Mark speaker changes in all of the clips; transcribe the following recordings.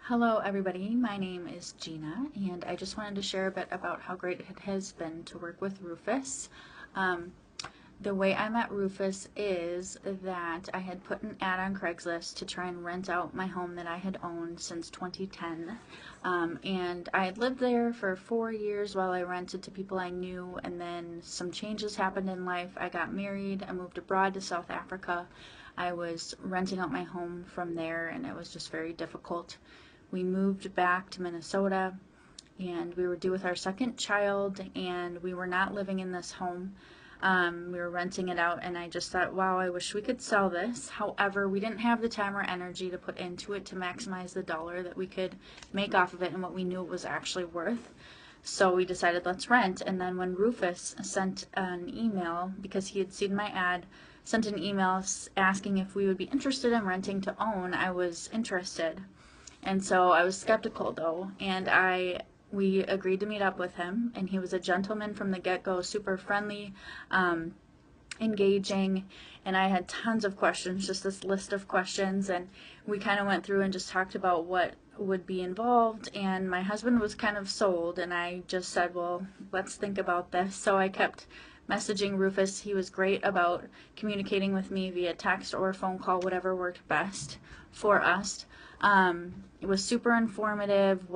Speaker 1: Hello everybody, my name is Gina and I just wanted to share a bit about how great it has been to work with Rufus. Um, the way I met Rufus is that I had put an ad on Craigslist to try and rent out my home that I had owned since 2010. And I had lived there for 4 years while I rented to people I knew, and then some changes happened in life. I got married, I moved abroad to South Africa. I was renting out my home from there and it was just very difficult. We moved back to Minnesota and we were due with our second child and we were not living in this home. We were renting it out and I just thought, wow, I wish we could sell this. However, we didn't have the time or energy to put into it to maximize the dollar that we could make off of it and what we knew it was actually worth. So we decided let's rent. And then when Rufus sent an email, because he had seen my ad, sent an email asking if we would be interested in renting to own, I was interested. And so I was skeptical though, and we agreed to meet up with him, and he was a gentleman from the get-go, super friendly, engaging, and I had tons of questions, just this list of questions, and we kind of went through and just talked about what would be involved, and my husband was kind of sold, and I just said, well, let's think about this. So I kept messaging Rufus. He was great about communicating with me via text or phone call, whatever worked best for us. It was super informative,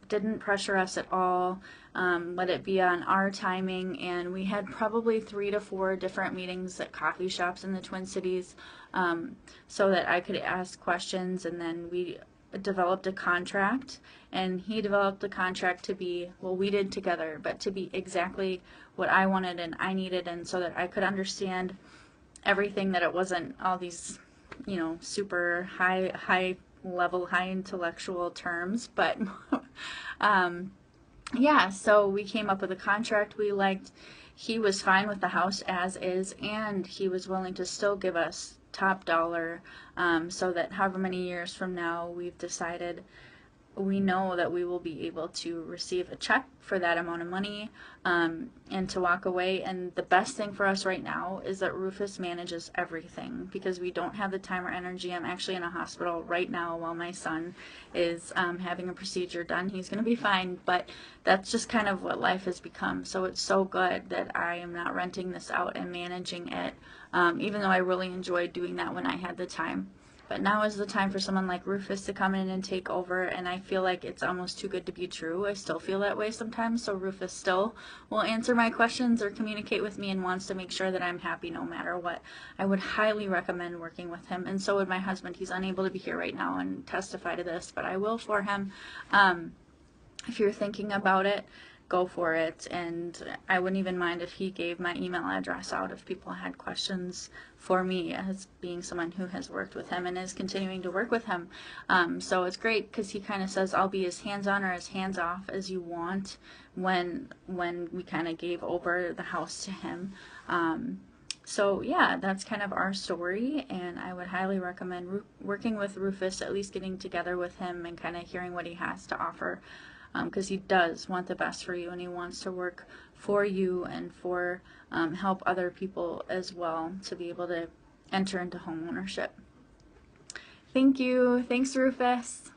Speaker 1: didn't pressure us at all, let it be on our timing, and we had probably 3 to 4 different meetings at coffee shops in the Twin Cities, so that I could ask questions, and then we developed a contract, and he developed the contract to be, well, we did together, but to be exactly what I wanted and I needed, and so that I could understand everything, that it wasn't all these, super high level, high intellectual terms, but yeah, so we came up with a contract we liked. He was fine with the house as is, and he was willing to still give us top dollar, so that however many years from now we've decided, we know that we will be able to receive a check for that amount of money, and to walk away. And the best thing for us right now is that Rufus manages everything, because we don't have the time or energy. I'm actually in a hospital right now while my son is having a procedure done. He's going to be fine, but that's just kind of what life has become. So it's so good that I am not renting this out and managing it, even though I really enjoyed doing that when I had the time. But now is the time for someone like Rufus to come in and take over, and I feel like it's almost too good to be true. I still feel that way sometimes, so Rufus still will answer my questions or communicate with me and wants to make sure that I'm happy no matter what. I would highly recommend working with him, and so would my husband. He's unable to be here right now and testify to this, but I will for him. If you're thinking about it, go for it, and I wouldn't even mind if he gave my email address out if people had questions for me, as being someone who has worked with him and is continuing to work with him. So it's great because he kind of says, I'll be as hands-on or as hands-off as you want, when we kind of gave over the house to him. So yeah, that's kind of our story, and I would highly recommend working with Rufus, at least getting together with him and kind of hearing what he has to offer, because he does want the best for you, and he wants to work for you and for help other people as well to be able to enter into home ownership. Thank you. Thanks, Rufus.